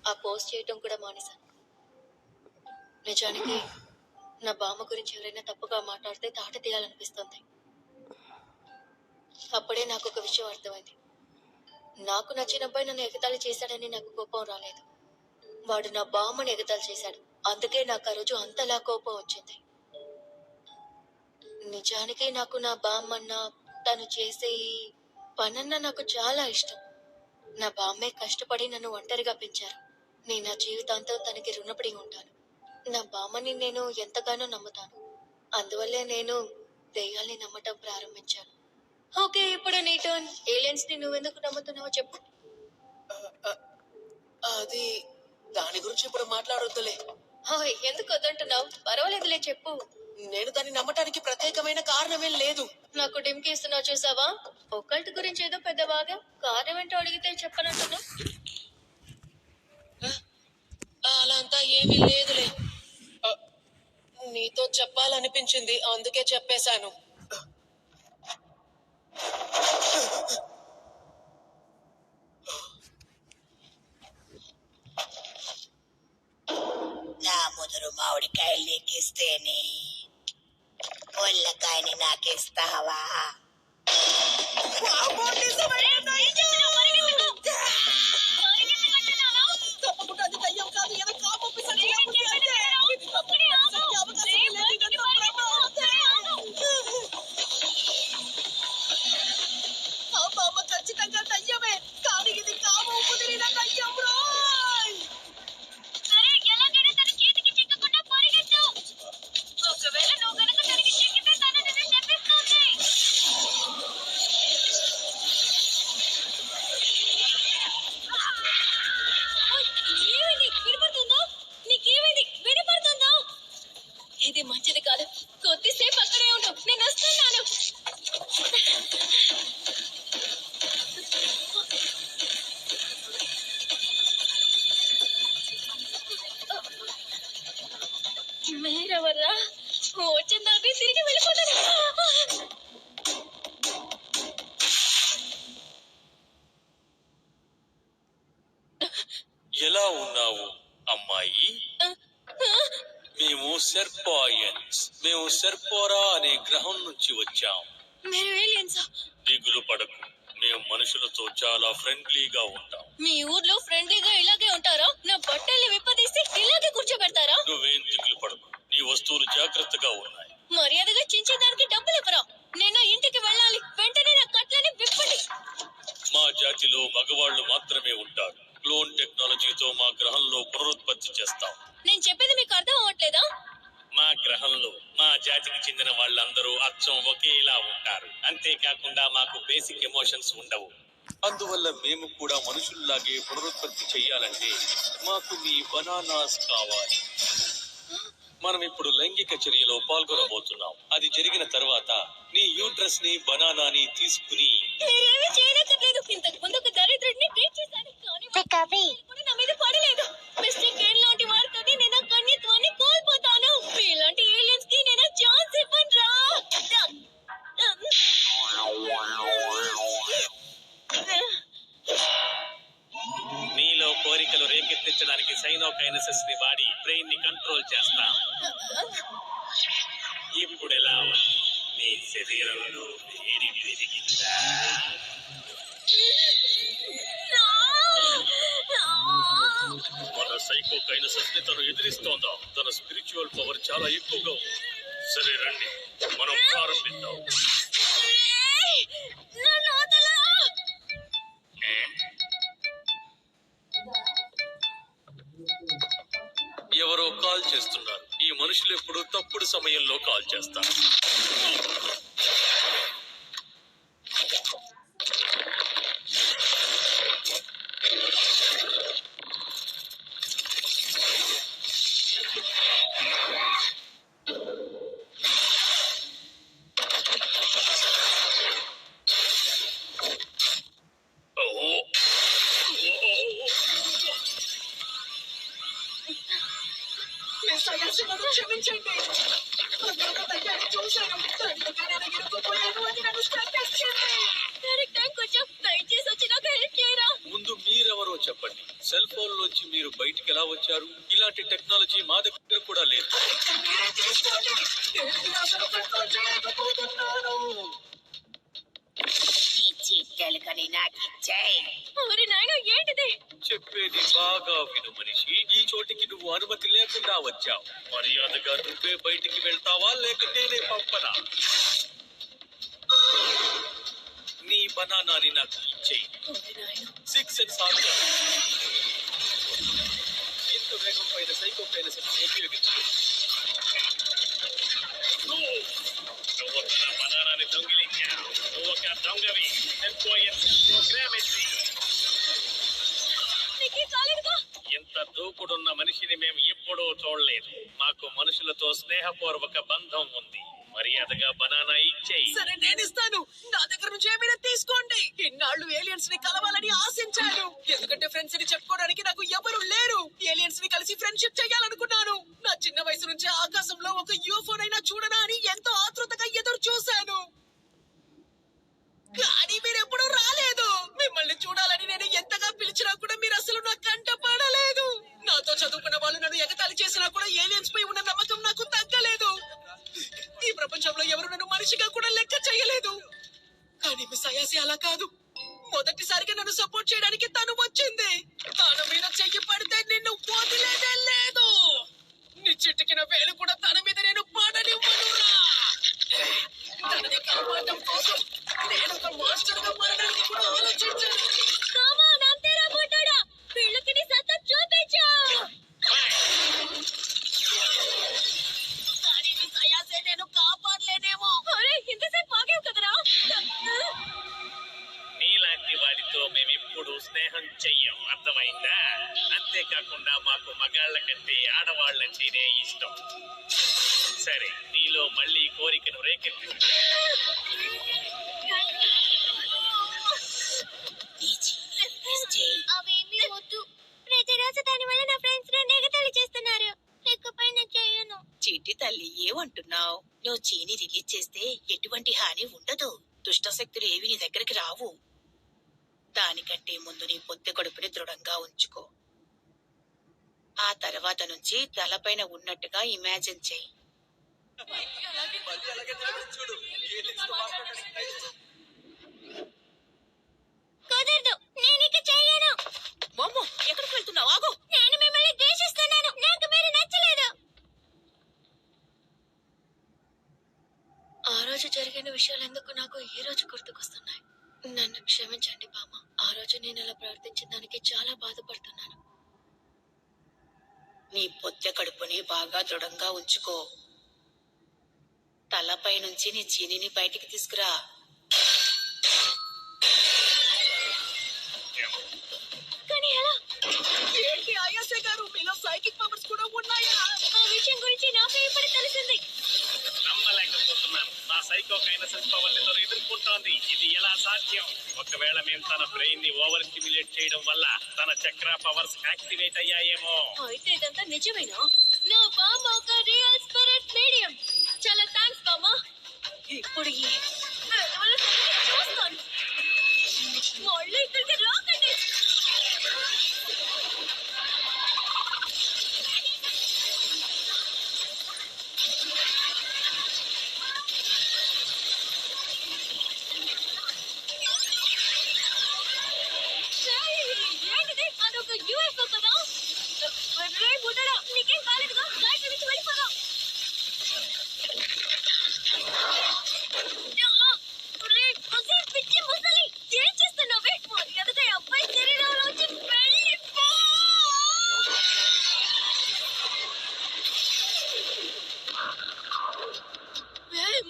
ఆ పోస్ట్ చేయటం కూడా మానేశాను. నిజానికి నా బామ్మ గురించి ఎవరైనా తప్పుగా మాట్లాడితే తాట తీయాలనిపిస్తుంది. అప్పుడే నాకు ఒక విషయం అర్థమైంది. నాకు నచ్చిన అబ్బాయి నన్ను ఎగతాళి చేశాడని నాకు కోపం రాలేదు. వాడు నా బామ్మని ఎగతాళి చేశాడు. అందుకే నాకు ఆ రోజు అంతలా కోపం వచ్చింది. నిజానికి నాకు నా బామ్మన్న, తను చేసే ఈ పనన్న నాకు చాలా ఇష్టం. నా బామ్మే కష్టపడి నన్ను ఒంటరిగా పెంచారు. నేను నా జీవితాంతం తనకి రుణపడి ఉంటాను. నా బామ్మని నేను ఎంతగానో నమ్ముతాను. అందువల్లే నేను దెయ్యాల్ని నమ్మటం ప్రారంభించాను. ఓకే, ఇప్పుడు నీ టర్న్. ఏలియన్స్ ని నువ్వెందుకు నమ్ముతున్నావో చెప్పు. అది దాని గురించి ఇప్పుడు మాట్లాడొద్దులే. ఎందుకు వద్దంటున్నావు? పర్వాలేదులే, చెప్పు. నేను దాన్ని నమ్మటానికి ప్రత్యేకమైన కారణమేం లేదు. నాకు డిమ్కి ఇస్తున్నావు, చూసావా? ఒక్కల్టి గురించి ఏదో పెద్ద బాగా కారణం ఏంటో అడిగితే చెప్పనంటున్నా. అలా అంతా ఏమీ లేదులే. నీతో చెప్పాలనిపించింది, అందుకే చెప్పేశాను. నా ముదురు మామిడికాయలు నీకిస్తేనే ముళ్ళకాయని నాకిస్తావా? ఖచ్చితంగా దయ్యమే, కానీ ఇది కాము కుదిరిన దయ్యం. ఒకవేళ నువ్వు కనుక తనకి చిక్కితే తను నిన్ను శపిస్తుంది. ఏమైంది? వినపడుతుందా? నీకేమైంది? వినపడుతుందా? ఇది మంచిది కాదు. కొద్దిసేపు అక్కడే ఉండు, నేను వస్తున్నాను. మీరెవర్రా? వచ్చిన తర్వాత తిరిగి వెళ్ళిపోతాను. ఎలా ఉన్నావు అమ్మాయి? మేము సెర్పాయన్స్. మేము సెర్పోరా అనే గ్రహం నుంచి వచ్చాం. మీరు ఏలియన్సా? దిగులు పడకు, మేము మనుషులతో చాలా ఫ్రెండ్లీగా ఉంటాం. మీ ఊర్లో ఫ్రెండ్లీగా ఇలాగే ఉంటారా? నా బట్టల్ని విప్పదీసి ఇలాగే కూర్చోబెడతారా? నువ్వేం దిగులు పడకు, నీ వస్తువులు జాగ్రత్తగా ఉన్నాయి. మర్యాదగా చించేదానికి డబ్బులు ఇవ్వరా? నేను ఇంటికి వెళ్ళాలి. వెంటనే నా కట్లని విప్పండి. మా జాతిలో మగవాళ్లు మాత్రమే ఉంటారు. క్లోన్ టెక్నాలజీతో మా గ్రహంలో పునరుత్పత్తి చేస్తాం. నేను చెప్పేది మీకు అర్థం అవ్వట్లేదా? మా గ్రహంలో మా జాతికి చెందిన వాళ్ళందరూ అచ్చం ఒకేలా ఉంటారు. అంతేకాకుండా మాకు బేసిక్ ఎమోషన్స్ ఉండవు. అందువల్ల మేము కూడా మనుషుల్లాగే పునరుత్పత్తి చెయ్యాలంటే మాకు మీ బనానాస్ కావాలి. మనం ఇప్పుడు లైంగిక చర్యలో పాల్గొనబోతున్నాం. అది జరిగిన తర్వాత నీ యూట్రస్ ని, బనానాని తీసుకుని మీరేమీ చేయనక్కర్లేదు. ఇంతకు ముందు ఒక దరిద్రుడిని డేట్ చేశాను, కానీ కూడా నా మీద పడలేదు. మిస్టర్ కేన్ లాంటి వారితోనే నేను ఆ కన్యత్వాన్ని కోల్పోతాను. ఇలాంటి ఏలియన్స్ కి నేను ఛాన్స్ ఇవ్వనురా. నీలో కోరికలు రేకెత్తించడానికి సైనోకైనసిస్ ని వాడి బ్రెయిన్ ని కంట్రోల్ చేస్తాం. ఇప్పుడు ఎలా ఉంది? నీ శరీరంలో వేడి పెరిగిందా? మన సైకోకైనసిస్ ని తను ఎదిరిస్తోందా? తన స్పిరిచువల్ పవర్ చాలా ఎక్కువగా ఉంది. సరే రండి, మనం ప్రారంభిద్దాం. ఎవరో కాల్ చేస్తున్నారు. ఈ మనుషులు ఎప్పుడు తప్పుడు సమయంలో కాల్ చేస్తారు. క్షమించండి, చూశాను. ముందు మీరెవరు? మీరెవరో చెప్పండి. సెల్ ఫోన్ లోంచి మీరు బయటికి ఎలా వచ్చారు? ఇలాంటి టెక్నాలజీ మా దగ్గర కూడా లేదు. ఈ చిట్టెలుకని నాకు ఇచ్చేయ్. ఒరే నాయనా ఏంటిది? చెప్పేది బాగా విను మనిషి. ఈ చోటికి నువ్వు అనుమతి లేకుండా వచ్చావు. మర్యాదగా నువ్వే బయటికి వెళ్తావా లేక నేనే పంపనా? నీ బనానాని నాకు ఇచ్చేయి. ఒరే నాయనా 6 సెన్సార్లు. ఇంత వేగం పైన సైకోకైనసిస్ ఉపయోగించు. నువ్వు తన బనానాని దొంగిలించావు. నువ్వు ఒక దొంగవి. నీకే కాలేదుగా? ఇంత దూకుడున్న మనిషిని మేము ఎప్పుడూ చూడలేదు. మాకు మనుషులతో స్నేహపూర్వక బంధం ఉంది. మర్యాదగా బనానా ఇచ్చేయి. సరే నేను ఇస్తాను. నా దగ్గర నుంచి ఏమైనా తీసుకోండి. ఇన్నాళ్ళు ఏలియన్స్ ని కలవాలని ఆశించాను. ఎందుకంటే ఫ్రెండ్స్ ని చెప్పుకోవడానికి నాకు ఎవరు లేరు. ఏలియన్స్ ని కలిసి ఫ్రెండ్షిప్ చేయాలనుకున్నాను. నా చిన్న వయసు నుంచి ఆకాశంలో ఒక యూఎఫోనైనా చూడనా అని ఎంతో ఆతృతగా ఎదురు చూశాను. కానీ మీరెప్పుడు రాలేదు. మిమ్మల్ని చూడాలని నేను ఎంతగా పిలిచినా కూడా మీరు అసలు నా కంట పడలేదు. నాతో చదువుకున్న వాళ్ళు నన్ను ఎగతాళి చేసినా కూడా ఏలియన్స్ పై ఉన్న నమ్మకం నాకు తగ్గలేదు. ఈ ప్రపంచంలో ఎవరు నన్ను మనిషిగా కూడా లెక్క చేయలేదు. కానీ మిస్ అయాసి అలా కాదు. మొదటిసారిగా నన్ను సపోర్ట్ చేయడానికి తను వచ్చింది. తన మీద చెయ్యి పడితే నిన్ను వదిలేదే లేదు. నీ చిటికిన వేలు కూడా తన మీద నేను పడనివ్వనురా. తనని కాపాడటం కోసం నేను ఒక మాస్టర్ గా మారడానికి కూడా ఆలోచించాను. కమాన్ అంతేరా బుడ్డోడా, వీళ్ళకి నీ సత్తా చూపించు. కానీ మిస్ అయాసే నేను కాపాడలేనేమో. ఒరే ఇంతసేపు ఆగావు కదరా? నీలాంటి వాడితో మేమెప్పుడు స్నేహం చెయ్యం. అర్థమైందా? అంతేకాకుండా మాకు మగాళ్ళ కంటే ఆడవాళ్ళంటేనే ఇష్టం. సరే, నీలో మళ్ళీ కోరికను రేకెత్తి. నీ జీవిని రిలీజ్ చేయి. అవేమీ వద్దు. ప్రతిరోజు దాని వల్ల నా ఫ్రెండ్స్ నన్ను ఎగతాళి చేస్తున్నారు. ఇకపై నేను చేయను. చిట్టి తల్లి ఏమంటున్నావు? నువ్వు చీని రిలీజ్ చేస్తే ఎటువంటి హాని ఉండదు. దుష్ట శక్తులు ఏవి నీ దగ్గరికి రావు. దానికంటే ముందు నీ పొత్తి కడుపుని దృఢంగా ఉంచుకో. ఆ తర్వాత నుంచి తలపైన ఉన్నట్టుగా ఇమాజిన్ చెయ్యి. కుదరదు, నేను ఇక చేయను. మోమో ఎక్కడికి వెళ్తున్నావు? ఆగు. నేను మిమ్మల్ని ద్వేషిస్తున్నాను. నాకు మీరు నచ్చలేదు. ఆ రోజు జరిగిన విషయాలెందుకు నాకు ఈ రోజు గుర్తుకొస్తున్నాయి. నన్ను క్షమించండి బామ్మ. ఆ రోజు నేను అలా ప్రవర్తించిన దానికి చాలా బాధపడుతున్నాను. నీ పొత్తె కడుపుని బాగా దృఢంగా ఉంచుకో. తలపై నుంచి నీ చీనిని బయటికి తీసుకురా. కానీ ఎలా? ఏంటి అయాసే గారు, మీలో సైకిక్ పవర్స్ కూడా ఉన్నాయా? ఆ విషయం గురించి నాకు ఇప్పుడు తెలిసింది. నమ్మలేకపోతున్నాను. నా సైకోకైనసిస్ పవర్ ని ఎదుర్కొంటోంది. ఇది ఎలా సాధ్యం? ఒకవేళ మేము తన బ్రెయిన్ ని ఓవర్ స్టిమ్యులేట్ చేయడం వల్ల తన చక్ర పవర్స్ యాక్టివేట్ అయ్యాయేమో. అయితే ఇదంతా నిజమేనా? నా బామ్మ ఒక రియల్ స్పిరిట్ మీడియం. చాలా థ్యాంక్స్ బామ్మ. ఇప్పుడు ఈ వెధవల సంగతి చూస్తాను. మళ్ళీ ఇక్కడికి రాకండి. ఏంటిది? అదొక యూఎఫ్ఓ కదా? రే బుడ్డడా, నీకేం కాలేదుగా? ఫ్లైట్ నుంచి వెళ్ళిపోదాం. రే ఒసే పిచ్చి ముసలి, ఏం చేస్తున్నావే? మర్యాదగా ఈ అబ్బాయి శరీరంలోంచి వెళ్ళిపో.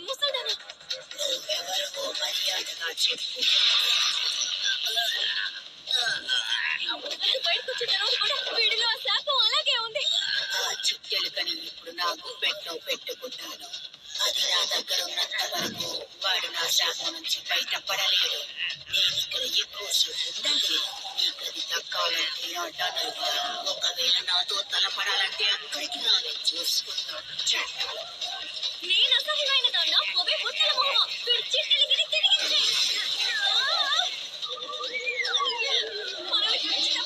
ముసల్దానా, నువ్వెవరికో మర్యాదగా చెప్పు. బయటకు వచ్చిన తర్వాత కూడా వీడిలో ఆ శాపం అలాగే ఉంది. ఆ చుట్టెలుకని ఇప్పుడు నాకు పెట్టుకున్నాను. అది నా దగ్గర ఉన్నంత వరకు వాడు నా శాపం నుంచి బయటపడలేడు. నేను ఇక్కడ ఎక్కువసేపు ఉండలేను. నీకు అది దక్కాలంటే అంటాను. ఒకవేళ నాతో తలపడాలంటే అక్కడికి నావే చూసుకుంటాను. నేను అసహ్యమైన దాన్నా? ఒవే ముట్టల మొహమా, వీడి చిట్టెలిగిరి తిరిగించే. మనం ఇచ్చిన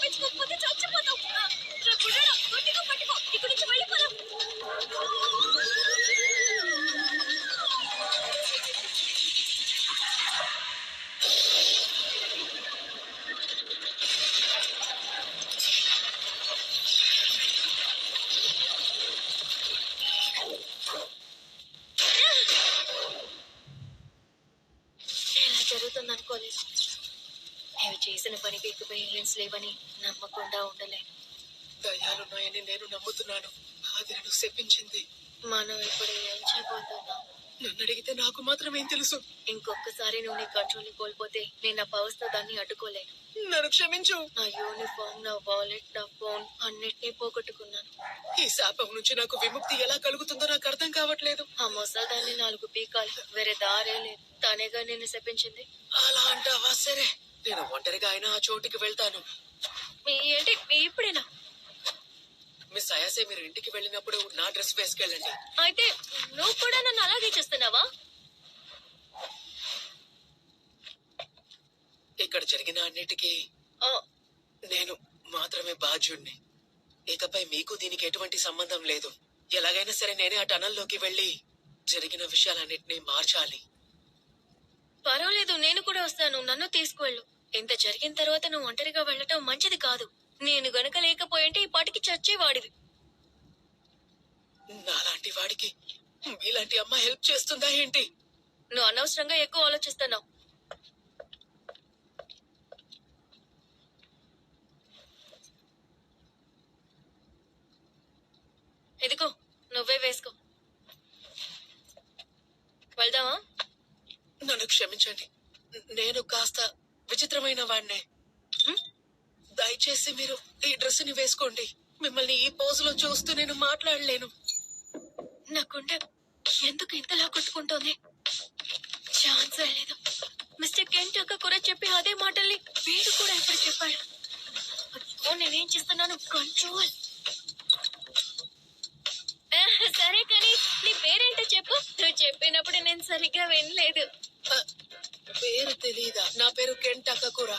చేసిన పనికి ఇకపై ఏలియన్స్ లేవని నమ్మకుండా ఉండలే. దయ్యాలున్నాయని నేను నమ్ముతున్నాను. అది నన్ను శపించింది. మనం ఇప్పుడు ఏం చేయబోతున్నాం? నన్ను అడిగితే నాకు మాత్రం ఏం తెలుసు. ఇంకొకసారి నువ్వు నీ కంట్రోల్ కోల్పోతే నేను నా పవర్స్ తో దాన్ని అడ్డుకోలేను. నన్ను క్షమించు. నా యూనిఫామ్, నా వాలెట్, నా ఫోన్ అన్నిటినీ పోగొట్టుకున్నాను. ఈ శాపం నుంచి నాకు విముక్తి ఎలా కలుగుతుందో నాకు అర్థం కావట్లేదు. ఆ ముసల్దాన్ని 4 పీకాలి, వేరే దారే లేదు. తనేగా నిన్ను శపించింది. అలా అంటావా? సరే, నేను ఒంటరిగా అయినా ఆ చోటికి వెళ్తాను. ఏంటి ఇప్పుడేనా? మిస్ అయాసే, మీరు ఇంటికి వెళ్ళినప్పుడు నా డ్రెస్ వేసుకెళ్ళండి. అయితే నువ్వు కూడా నన్ను అలాగే చేస్తున్నావా? ఇక్కడ జరిగిన అన్నిటికీ ఆ, నేను మాత్రమే బాధ్యుణ్ణి. ఇకపై మీకు దీనికి ఎటువంటి సంబంధం లేదు. ఎలాగైనా సరే నేనే ఆ టనల్లోకి వెళ్లి జరిగిన విషయాలన్నిటినీ మార్చాలి. పర్వాలేదు, నేను కూడా వస్తాను. నన్ను తీసుకువెళ్ళు. ఇంత జరిగిన తర్వాత నువ్వు ఒంటరిగా వెళ్ళటం మంచిది కాదు. నేను గనక లేకపోయింటే ఈ పాటికి చచ్చేవాడివి. నాలాంటి వాడికి మీలాంటి అమ్మ హెల్ప్ చేస్తుందా ఏంటి? నువ్వు అనవసరంగా ఎక్కువ ఆలోచిస్తున్నావు. ఇదిగో, నువ్వే వేసుకో. వెళ్దామా? నన్ను క్షమించండి, నేను కాస్త విచిత్రమైన వాడినే. దయచేసి మీరు ఈ డ్రెస్ ని వేసుకోండి. మిమ్మల్ని ఈ పోజ్ లో చూస్తూ నేను మాట్లాడలేను. నా గుండె ఎందుకు ఇంతలా కొట్టుకుంటోంది? ఛాన్స్ లేదు. మిస్టర్ కెంట్ అక్క కూడా చెప్పి అదే మాటల్ని వీడు కూడా ఇప్పుడు చెప్పాడు. అయ్యో, నేనేం చేస్తున్నాను? కంట్రోల్. సరే కానీ నీ పేరేంటో చెప్పు. నువ్వు చెప్పినప్పుడు నేను సరిగ్గా వినలేదు. పేరు తెలీదా? నా పేరు కెంట్ అక్కకూర.